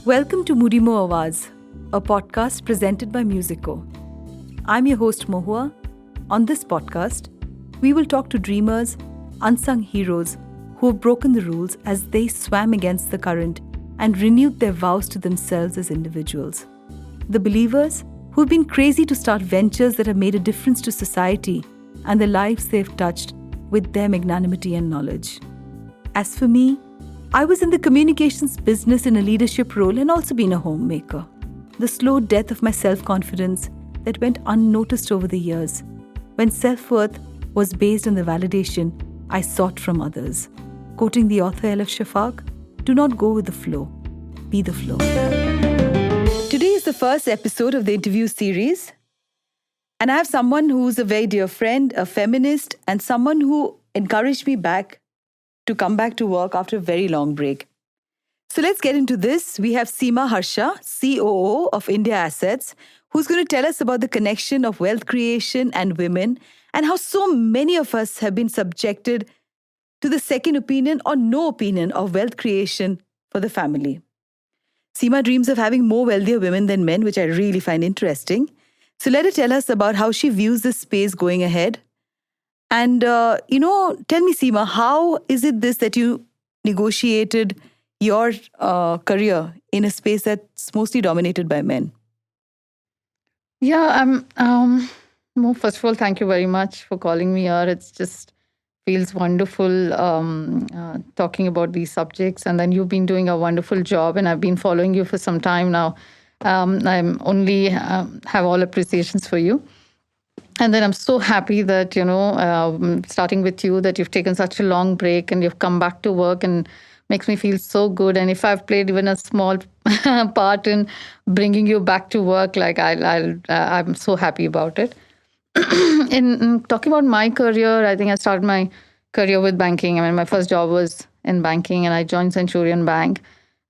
Welcome to Mudimo Awaz, a podcast presented by Musico. I'm your host Mohua. On this podcast, we will talk to dreamers, unsung heroes who have broken the rules as they swam against the current and renewed their vows to themselves as individuals. The believers who've been crazy to start ventures that have made a difference to society and the lives they've touched with their magnanimity and knowledge. As for me, I was in the communications business in a leadership role and also been a homemaker. The slow death of my self-confidence that went unnoticed over the years, when self-worth was based on the validation I sought from others. Quoting the author Elif Shafak, do not go with the flow, be the flow. Today is the first episode of the interview series, and I have someone who's a very dear friend, a feminist, and someone who encouraged me to come back to work after a very long break. So let's get into this. We have Seema Harsha, COO of Indiassetz, who's going to tell us about the connection of wealth creation and women and how so many of us have been subjected to the second opinion or no opinion of wealth creation for the family. Seema dreams of having more wealthier women than men, which I really find interesting. So let her tell us about how she views this space going ahead. And, tell me, Seema, how is it that you negotiated your career in a space that's mostly dominated by men? Yeah, Mo, first of all, thank you very much for calling me here. It just feels wonderful talking about these subjects. And then you've been doing a wonderful job, and I've been following you for some time now. I'm only have all appreciations for you. And then I'm so happy that, starting with you, that you've taken such a long break and you've come back to work, and makes me feel so good. And if I've played even a small part in bringing you back to work, I'm so happy about it. In talking about my career, I think I started my career with banking. I mean, my first job was in banking, and I joined Centurion Bank.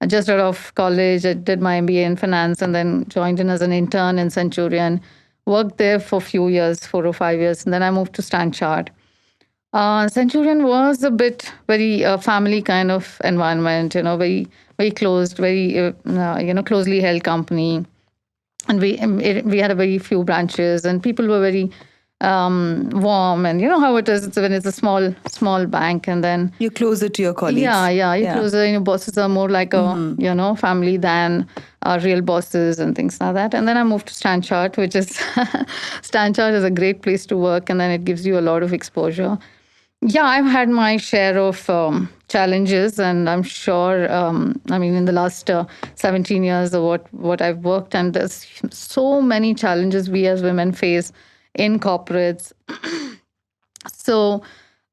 I just out of college, I did my MBA in finance, and then joined in as an intern in Centurion. Worked there for a few years, 4 or 5 years, and then I moved to Stanchart. Centurion was a bit very family kind of environment, very very closed, very closely held company, and we had a very few branches, and people were very warm, and you know how it is when it's a small bank, and then you're closer to your colleagues. You're closer. Bosses are more like a family than real bosses and things like that. And then I moved to Stanchart, which is Stanchart is a great place to work, and then it gives you a lot of exposure. Yeah, I've had my share of challenges, and I'm sure, in the last 17 years of what I've worked, and there's so many challenges we as women face in corporates. So,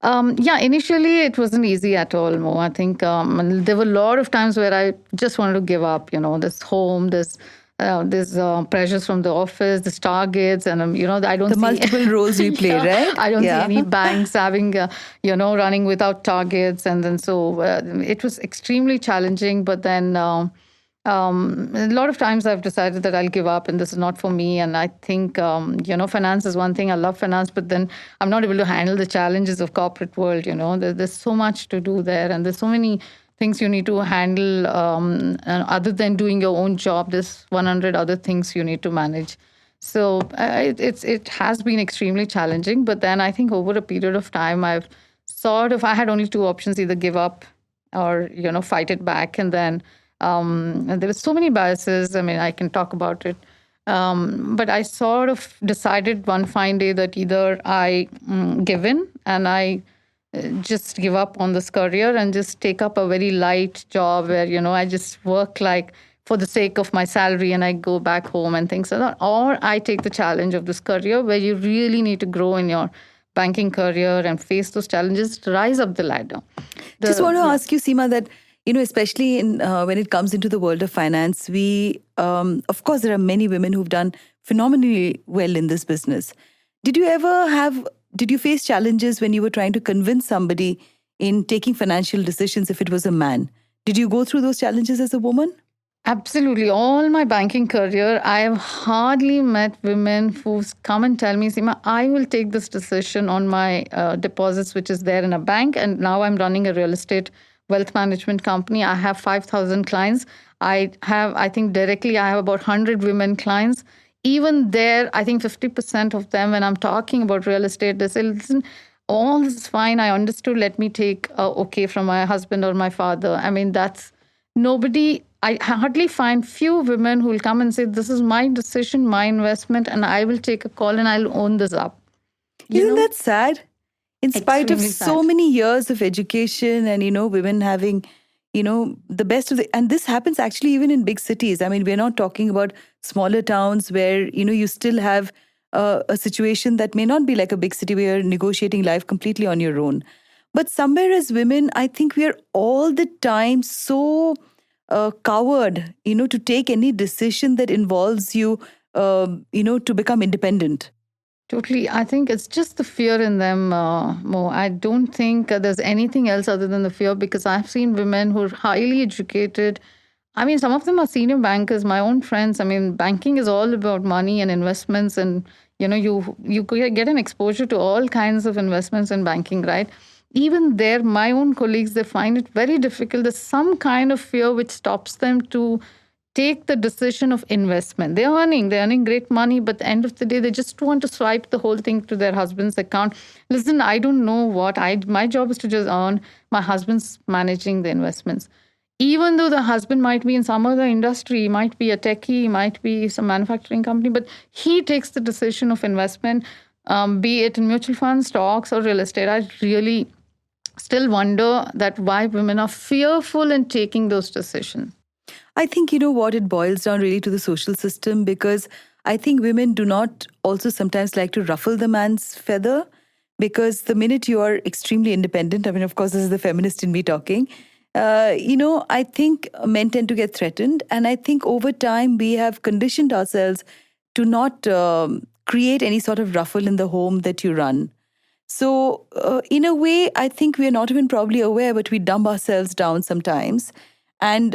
initially it wasn't easy at all, Mo. I think there were a lot of times where I just wanted to give up, this home, this pressures from the office, this targets, and I don't the see multiple roles we play, right? I don't see any banks having running without targets, and then so it was extremely challenging. But then a lot of times I've decided that I'll give up, and this is not for me. And I think finance is one thing. I love finance, but then I'm not able to handle the challenges of corporate world. There's so much to do there, and there's so many things you need to handle. Other than doing your own job, there's 100 other things you need to manage. So it has been extremely challenging. But then I think over a period of time, I had only two options: either give up or fight it back. And then and there were so many biases. I mean, I can talk about it. But I sort of decided one fine day that either I give in and I just give up on this career and just take up a very light job where, I just work like for the sake of my salary and I go back home and things like that. Or I take the challenge of this career where you really need to grow in your banking career and face those challenges to rise up the ladder. Just want to ask you, Seema, that, especially when it comes into the world of finance, we, of course, there are many women who've done phenomenally well in this business. Did you face challenges when you were trying to convince somebody in taking financial decisions if it was a man? Did you go through those challenges as a woman? Absolutely. All my banking career, I have hardly met women who come and tell me, Seema, I will take this decision on my deposits, which is there in a bank. And now I'm running a real estate wealth management company. I have 5,000 clients. I think directly, I have about 100 women clients. Even there, I think 50% of them, when I'm talking about real estate, they say, listen, all this is fine. I understood. Let me take okay from my husband or my father. I mean, that's nobody. I hardly find few women who will come and say, this is my decision, my investment, and I will take a call and I'll own this up. Isn't that sad? In spite of Extremely so sad. many years of education and, women having, the best of and this happens actually even in big cities. I mean, we're not talking about smaller towns where, you still have a situation that may not be like a big city where you're negotiating life completely on your own. But somewhere as women, I think we are all the time so coward, to take any decision that involves you, to become independent. Totally. I think it's just the fear in them, Mo. I don't think there's anything else other than the fear, because I've seen women who are highly educated. I mean, some of them are senior bankers, my own friends. I mean, banking is all about money and investments, and you get an exposure to all kinds of investments in banking, right? Even there, my own colleagues, they find it very difficult. There's some kind of fear which stops them to take the decision of investment. They're earning great money, but at the end of the day, they just want to swipe the whole thing to their husband's account. Listen, I don't know what my job is to just earn. My husband's managing the investments. Even though the husband might be in some other industry, might be a techie, might be some manufacturing company, but he takes the decision of investment, be it in mutual funds, stocks, or real estate. I really still wonder that why women are fearful in taking those decisions. I think, what, it boils down really to the social system, because I think women do not also sometimes like to ruffle the man's feather, because the minute you are extremely independent, I mean, of course, this is the feminist in me talking, I think men tend to get threatened. And I think over time, we have conditioned ourselves to not create any sort of ruffle in the home that you run. So, in a way, I think we are not even probably aware, but we dumb ourselves down sometimes. And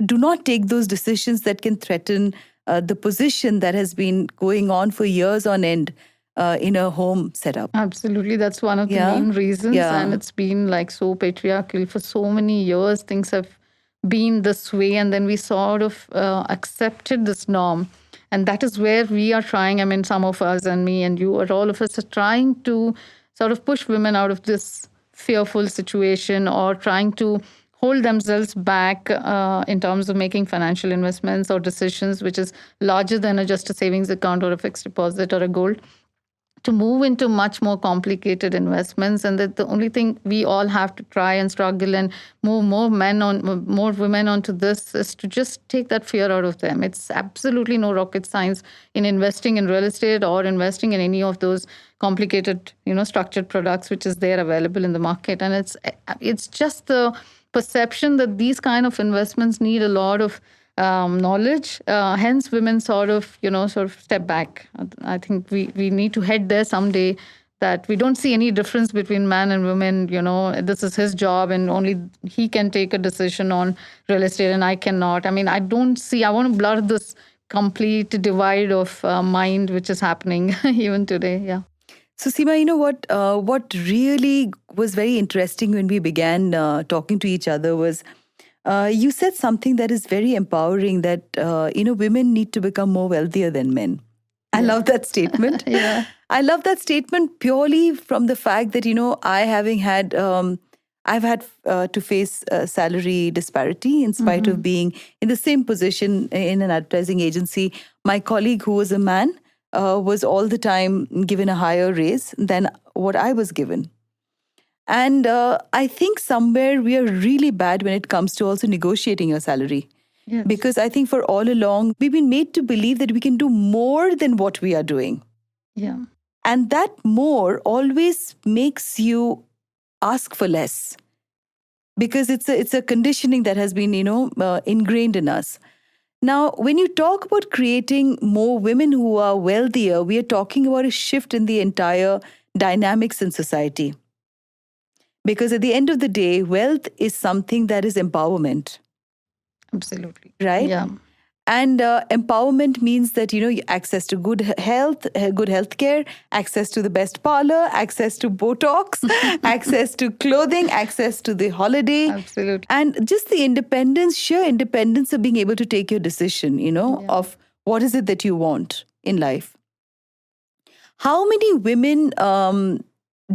do not take those decisions that can threaten the position that has been going on for years on end in a home setup. Absolutely. That's one of the main reasons. And it's been like so patriarchal for so many years. Things have been this way. And then we sort of accepted this norm. And that is where we are trying. I mean, some of us and me and you, or all of us, are trying to sort of push women out of this fearful situation, or trying to hold themselves back in terms of making financial investments or decisions which is larger than just a savings account or a fixed deposit or a gold, to move into much more complicated investments. And that the only thing we all have to try and struggle and move more women onto this is to just take that fear out of them. It's absolutely no rocket science in investing in real estate or investing in any of those complicated, structured products which is there available in the market. And it's just the perception that these kind of investments need a lot of knowledge. Hence, women sort of step back. I think we need to head there someday, that we don't see any difference between man and women. This is his job and only he can take a decision on real estate and I cannot. I mean, I want to blur this complete divide of mind which is happening even today. Yeah. So, Seema, you know what really was very interesting when we began talking to each other was you said something that is very empowering, that, women need to become more wealthier than men. I love that statement. Yeah. I love that statement purely from the fact that, I've had to face salary disparity in spite of being in the same position in an advertising agency. My colleague, who was a man, was all the time given a higher raise than what I was given. And I think somewhere we are really bad when it comes to also negotiating your salary. Yes. Because I think for all along, we've been made to believe that we can do more than what we are doing. Yeah. And that more always makes you ask for less. Because it's a conditioning that has been, ingrained in us. Now, when you talk about creating more women who are wealthier, we are talking about a shift in the entire dynamics in society. Because at the end of the day, wealth is something that is empowerment. Absolutely. Right? Yeah. And empowerment means that, access to good health care, access to the best parlor, access to Botox, access to clothing, access to the holiday. Absolutely. And just the sheer independence of being able to take your decision, of what is it that you want in life. How many women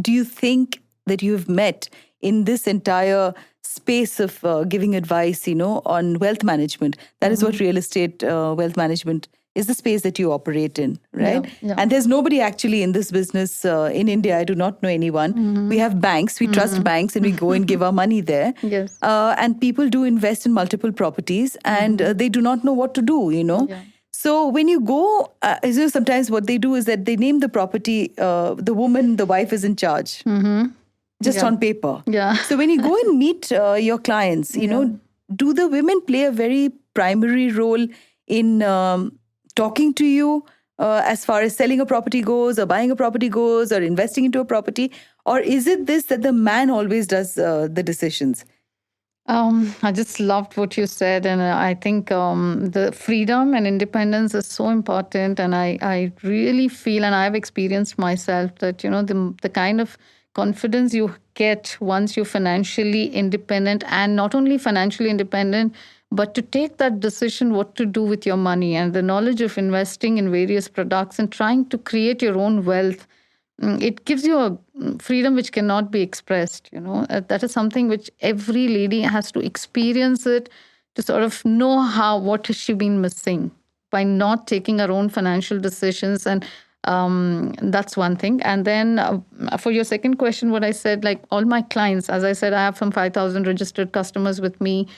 do you think that you've met in this entire space of giving advice, on wealth management? That is what real estate wealth management is, the space that you operate in, right? Yeah. And there's nobody actually in this business in India. I do not know anyone. We have banks. We trust banks and we go and give our money there. Yes. And people do invest in multiple properties and they do not know what to do, Yeah. So when you go, sometimes what they do is that they name the property, the woman, the wife is in charge. Just on paper. Yeah. So when you go and meet your clients, do the women play a very primary role in talking to you as far as selling a property goes, or buying a property goes, or investing into a property? Or is it this that the man always does the decisions? I just loved what you said, and I think the freedom and independence is so important. And I really feel, and I've experienced myself, that the kind of confidence you get once you're financially independent, and not only financially independent, but to take that decision what to do with your money, and the knowledge of investing in various products and trying to create your own wealth. It gives you a freedom which cannot be expressed. That is something which every lady has to experience it, to sort of know what has she been missing by not taking her own financial decisions. And that's one thing. And then for your second question, what I said, like all my clients, as I said, I have some 5,000 registered customers with me.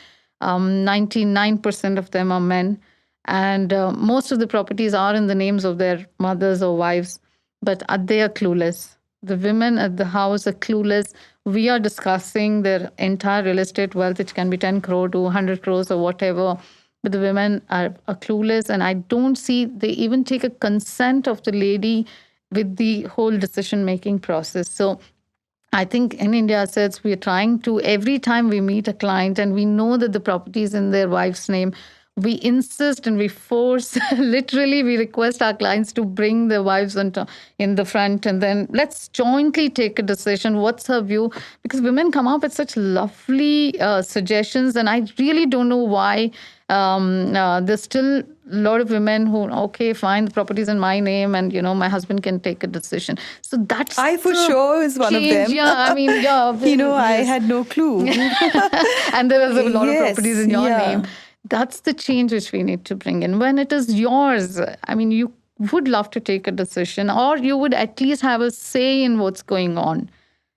99% of them are men. And most of the properties are in the names of their mothers or wives. But they are clueless. The women at the house are clueless. We are discussing their entire real estate wealth, which can be 10 crore to 100 crores or whatever. But the women are clueless. And I don't see they even take a consent of the lady with the whole decision-making process. So I think in Indiassetz, we are trying to, every time we meet a client and we know that the property is in their wife's name, we insist and we force, literally, we request our clients to bring their wives in the front, and then let's jointly take a decision. What's her view? Because women come up with such lovely suggestions, and I really don't know why there's still a lot of women who, okay, fine, the property's in my name, and my husband can take a decision. So that's I for sure is one of them. Yeah, I mean, yeah. I had no clue. And there was a lot of properties in your yeah. name. That's the change which we need to bring in. When it is yours, I mean, you would love to take a decision, or you would at least have a say in what's going on.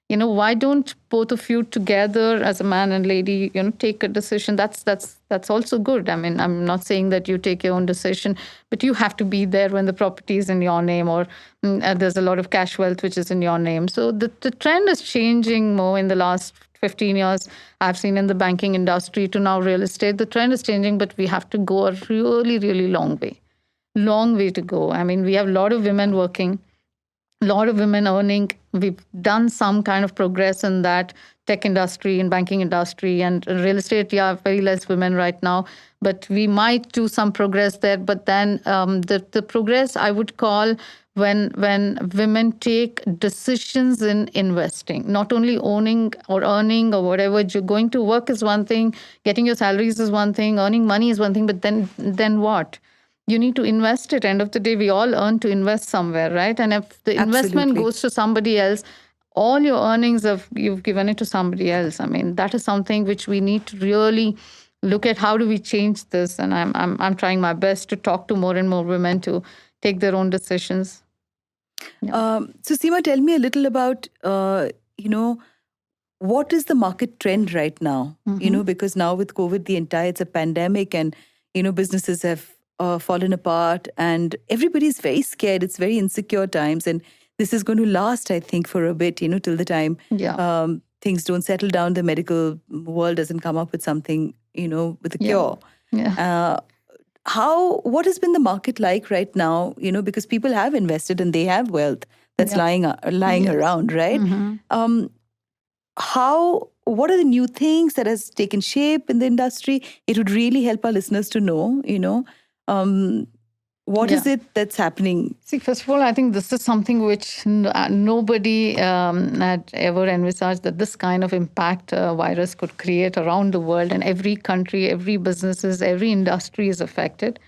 Why don't both of you together as a man and lady, take a decision? That's also good. I mean, I'm not saying that you take your own decision, but you have to be there when the property is in your name, or there's a lot of cash wealth which is in your name. So the trend is changing more in the last 15 years. I've seen in the banking industry to now real estate. The trend is changing, but we have to go a really, really long way to go. I mean, we have a lot of women working, a lot of women earning. We've done some kind of progress in that tech industry and banking industry, and real estate. Yeah, very less women right now, but we might do some progress there. But then the progress I would call when women take decisions in investing, not only owning or earning or whatever. Going to work is one thing, getting your salaries is one thing, earning money is one thing, but then what? You need to invest it. End of the day, we all earn to invest somewhere, right? And if the investment Absolutely. goes to somebody else, all your earnings you've given it to somebody else. I mean, that is something which we need to really look at. How do we change this? And I'm trying my best to talk to more and more women to take their own decisions. Yeah. So Seema, tell me a little about what is the market trend right now? Because now with COVID, it's a pandemic, and businesses have fallen apart, and everybody's very scared. It's very insecure times, and this is going to last, I think, for a bit, till the time things don't settle down, the medical world doesn't come up with something, with a cure. Yeah. What has been the market like right now? Because people have invested and they have wealth that's lying around, right? What are the new things that has taken shape in the industry? It would really help our listeners to know, What is it that's happening? See, first of all, I think this is something which nobody had ever envisaged, that this kind of impact virus could create around the world, and every country, every businesses, every industry is affected.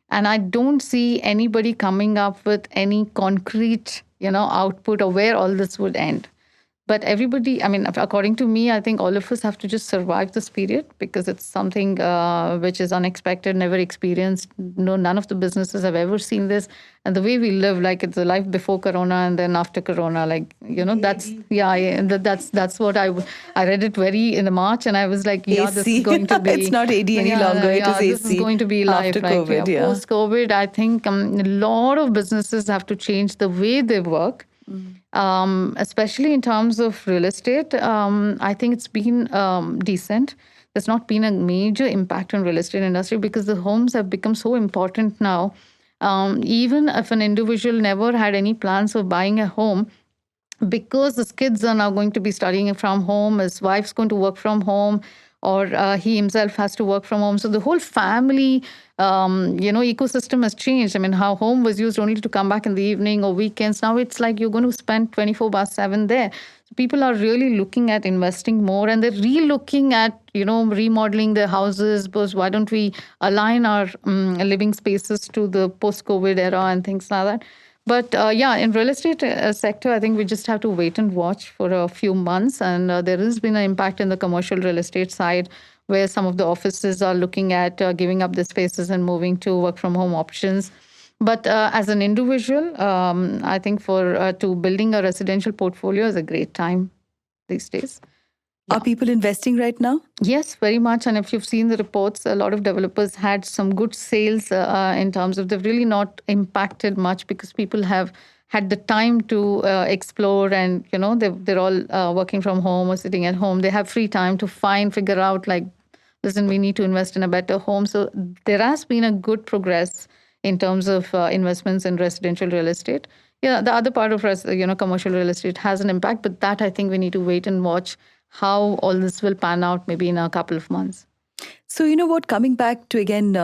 And I don't see anybody coming up with any concrete, output or where all this would end. But everybody, I mean, according to me, I think all of us have to just survive this period, because it's something which is unexpected, never experienced. No, none of the businesses have ever seen this. And the way we live, like it's a life before Corona and then after Corona, like, that's, that's what I read it very in the March, and I was like, this is going to be. It's not AD any longer, it is AC. This is going to be life. After COVID, Post-COVID, I think a lot of businesses have to change the way they work. Especially in terms of real estate, I think it's been decent. There's not been a major impact on real estate industry, because the homes have become so important now. Even if an individual never had any plans of buying a home, because his kids are now going to be studying from home, his wife's going to work from home, or he himself has to work from home. So the whole family, ecosystem has changed. I mean, how home was used only to come back in the evening or weekends. Now it's like you're going to spend 24/7 there. So people are really looking at investing more, and they're re-looking at, remodeling their houses, because why don't we align our living spaces to the post-COVID era and things like that. But in real estate sector, I think we just have to wait and watch for a few months. And there has been an impact in the commercial real estate side, where some of the offices are looking at giving up the spaces and moving to work from home options. But as an individual, I think to building a residential portfolio is a great time these days. Are people investing right now? Yes, very much. And if you've seen the reports, a lot of developers had some good sales in terms of they've really not impacted much, because people have had the time to explore, and, they're all working from home or sitting at home. They have free time to figure out, like, listen, we need to invest in a better home. So there has been a good progress in terms of investments in residential real estate. Yeah, the other part of commercial real estate has an impact, but that I think we need to wait and watch how all this will pan out maybe in a couple of months. So, coming back to again,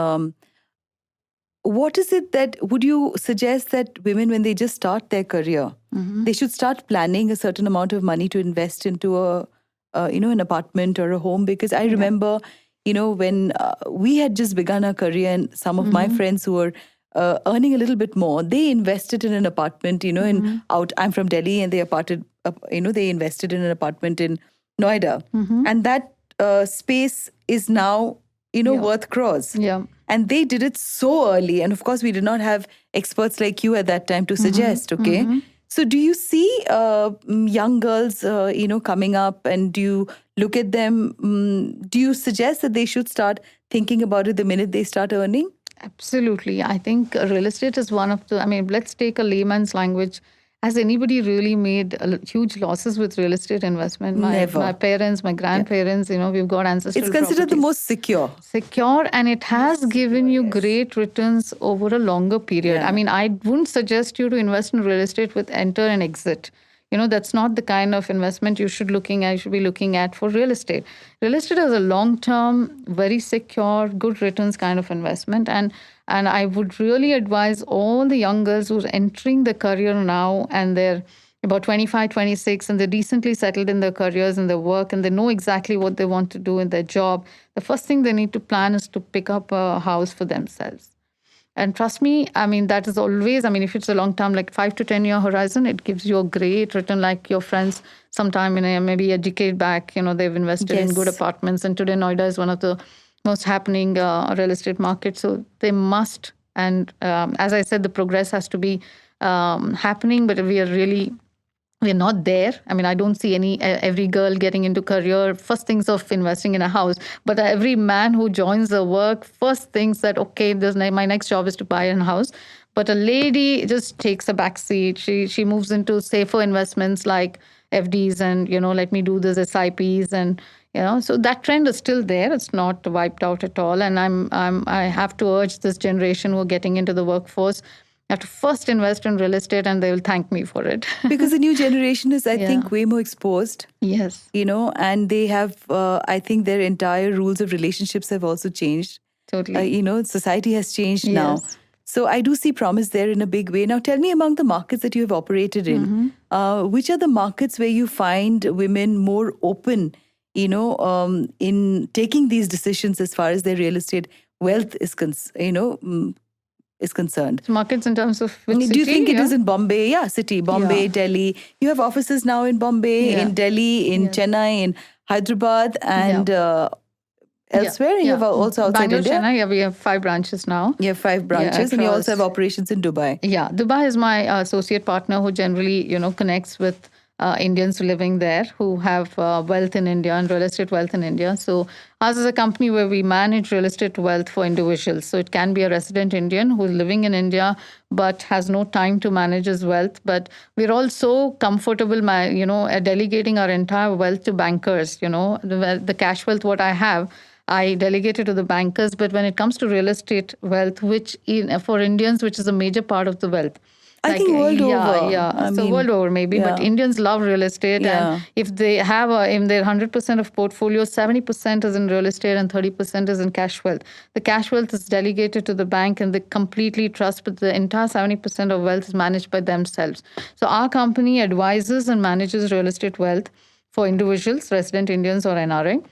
what is it that would you suggest that women, when they just start their career, they should start planning a certain amount of money to invest into an apartment or a home? Because I remember, when we had just begun our career, and some of my friends who were earning a little bit more, they invested in an apartment, I'm from Delhi, and they invested in an apartment in Noida. And that space is now, worth crores. Yeah. And they did it so early. And of course, we did not have experts like you at that time to suggest, okay? So do you see young girls, coming up, and do you look at them? Do you suggest that they should start thinking about it the minute they start earning? Absolutely. I think real estate is one of let's take a layman's language. Has anybody really made huge losses with real estate investment? Never. My parents, my grandparents, we've got ancestral It's considered properties. the most secure. Secure, and it has given you great returns over a longer period. Yeah. I wouldn't suggest you to invest in real estate with enter and exit. That's not the kind of investment you should be looking at for real estate. Real estate is a long-term, very secure, good returns kind of investment. And I would really advise all the young girls who are entering the career now, and they're about 25, 26, and they're decently settled in their careers and their work, and they know exactly what they want to do in their job. The first thing they need to plan is to pick up a house for themselves. And trust me, that is always, if it's a long term, like 5 to 10 year horizon, it gives you a great return. Like your friends sometime maybe a decade back, they've invested in good apartments. And today Noida is one of the most happening real estate markets. So they must. And as I said, the progress has to be happening, but we're not there. I don't see every girl getting into career first things of investing in a house, but every man who joins the work first thinks that, okay, my next job is to buy a house. But a lady just takes a back seat. She moves into safer investments like FDs and, let me do this SIPs and, so that trend is still there. It's not wiped out at all. And I have to urge this generation who are getting into the workforce, have to first invest in real estate, and they will thank me for it. Because the new generation is, I think, way more exposed. Yes. And they have, I think their entire rules of relationships have also changed. Totally. Society has changed now. Yes. So I do see promise there in a big way. Now tell me, among the markets that you have operated in, which are the markets where you find women more open, in taking these decisions as far as their real estate wealth is concerned? So markets in terms of which city? Do you think it is in Bombay? Yeah, city, Bombay, Yeah. Delhi. You have offices now in Bombay, Yeah. in Delhi, in Yes. Chennai, in Hyderabad, and elsewhere. You have also outside Bangalore, India. Chennai, yeah, we have 5 branches now. You have 5 branches, and you also have across. operations in Dubai. Yeah, Dubai is my associate partner who generally, connects with Indians living there who have wealth in India and real estate wealth in India. So ours is a company where we manage real estate wealth for individuals. So it can be a resident Indian who's living in India but has no time to manage his wealth. But we're also comfortable, delegating our entire wealth to bankers. The cash wealth what I have, I delegate it to the bankers. But when it comes to real estate wealth, for Indians, which is a major part of the wealth. I think world over. Yeah. So world over maybe, but yeah. Indians love real estate. Yeah. And if they have in their 100% of portfolio, 70% is in real estate and 30% is in cash wealth. The cash wealth is delegated to the bank and they completely trust, but the entire 70% of wealth is managed by themselves. So our company advises and manages real estate wealth for individuals, resident Indians or NRI.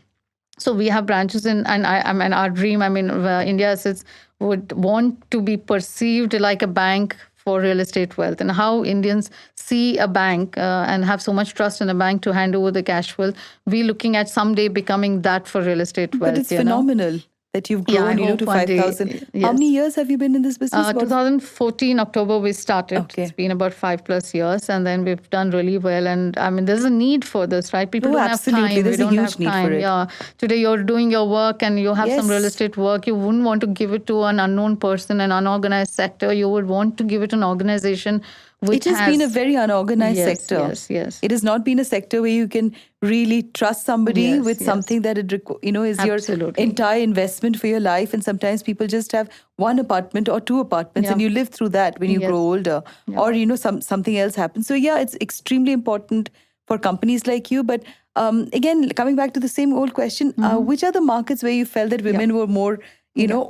So we have branches and our dream, Indiassetz would want to be perceived like a bank for real estate wealth, and how Indians see a bank and have so much trust in a bank to hand over the cash wealth. We're looking at someday becoming that for real estate wealth. But it's phenomenal that you've grown, to 5,000. Yes. How many years have you been in this business? 2014 October we started. Okay. It's been about 5+ years, and then we've done really well. And there's a need for this, right? People don't have time. There's a huge need for it. Yeah. Today you're doing your work and you have some Yes. real estate work. You wouldn't want to give it to an unknown person, an unorganized sector. You would want to give it to an organization which has been a very unorganized Yes, sector. Yes. It has not been a sector where you can really trust somebody with something that is Absolutely. your entire investment for your life. And sometimes people just have one apartment or 2 apartments, and you live through that when you grow older, or something else happens. So it's extremely important for companies like you. But again, coming back to the same old question, which are the markets where you felt that women were more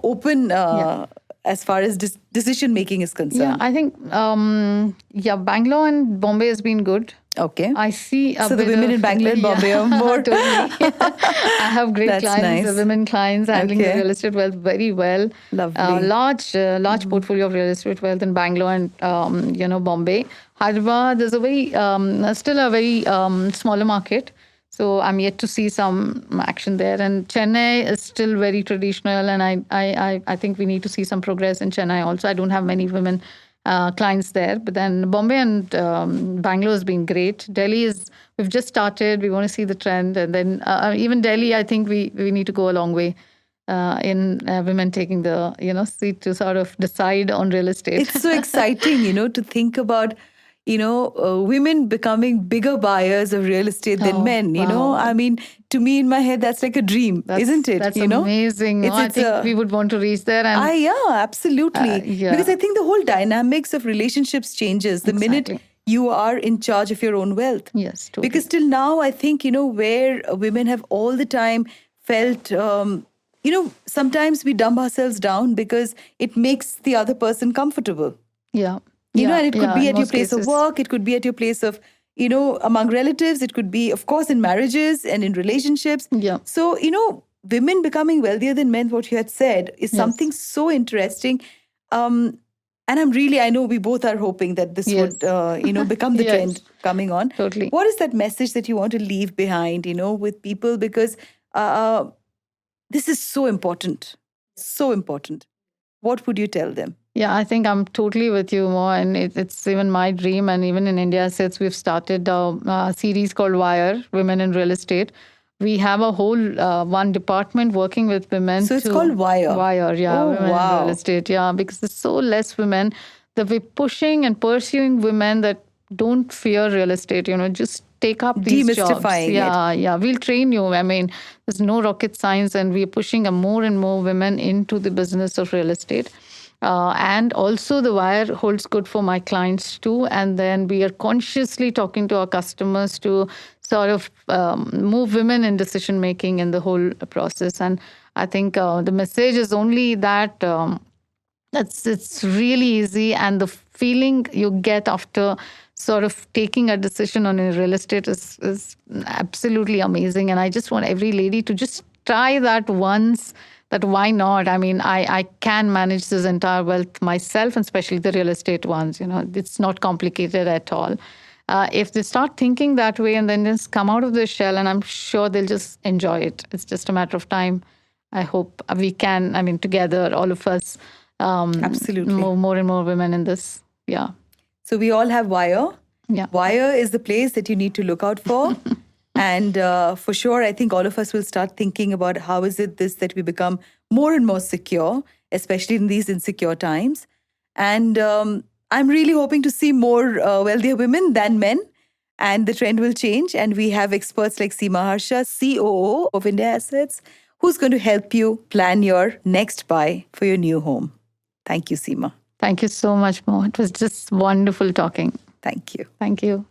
open as far as decision making is concerned? Yeah, I think Bangalore and Bombay has been good. Okay. I see so the women in Bangalore and Bombay are more. Totally. I have great That's clients, nice. Women clients handling the real estate wealth very well. Lovely. Large portfolio of real estate wealth in Bangalore and Bombay. Hyderabad is still a very smaller market. So I'm yet to see some action there. And Chennai is still very traditional, and I think we need to see some progress in Chennai also. I don't have many women clients there. But then Bombay and Bangalore has been great. We've just started. We want to see the trend. And then even Delhi, I think we need to go a long way in women taking the seat to sort of decide on real estate. It's so exciting, to think about women becoming bigger buyers of real estate than men. Wow. To me in my head, that's like a dream, isn't it? That's amazing. I think we would want to reach there. And yeah, absolutely. Because I think the whole dynamics of relationships changes the minute you are in charge of your own wealth. Yes, totally. Because till now, I think, where women have all the time felt, sometimes we dumb ourselves down because it makes the other person comfortable. Yeah. And it could be at your place of work. It could be at your place of, among relatives. It could be, of course, in marriages and in relationships. Yeah. So, women becoming wealthier than men, what you had said, is something so interesting. And I know we both are hoping that this would, become the trend coming on. Totally. What is that message that you want to leave behind, with people? Because this is so important. So important. What would you tell them? Yeah, I think I'm totally with you, Mo, and it's even my dream. And even in Indiassetz, we've started a series called Wire, Women in Real Estate. We have a whole one department working with women. So it's called Wire? Wire, yeah. Oh, women wow. in real estate, yeah. Because there's so less women that we're pushing and pursuing women that don't fear real estate, just take up these jobs. Demystifying it. Yeah. We'll train you. There's no rocket science, and we're pushing more and more women into the business of real estate. And also the Wire holds good for my clients too. And then we are consciously talking to our customers to sort of move women in decision making in the whole process. And I think the message is only that it's really easy, and the feeling you get after sort of taking a decision on a real estate is absolutely amazing. And I just want every lady to just try that once. That why not? I mean, I can manage this entire wealth myself, and especially the real estate ones. It's not complicated at all. If they start thinking that way and then just come out of the shell, and I'm sure they'll just enjoy it. It's just a matter of time. I hope we can, I mean, together, all of us, Absolutely. more and more women in this. Yeah. So we all have Wire. Yeah. Wire is the place that you need to look out for. And for sure, I think all of us will start thinking about how is it this that we become more and more secure, especially in these insecure times. And I'm really hoping to see more wealthier women than men. And the trend will change. And we have experts like Seema Harsha, COO of Indiassetz, who's going to help you plan your next buy for your new home. Thank you, Seema. Thank you so much, Mo. It was just wonderful talking. Thank you. Thank you.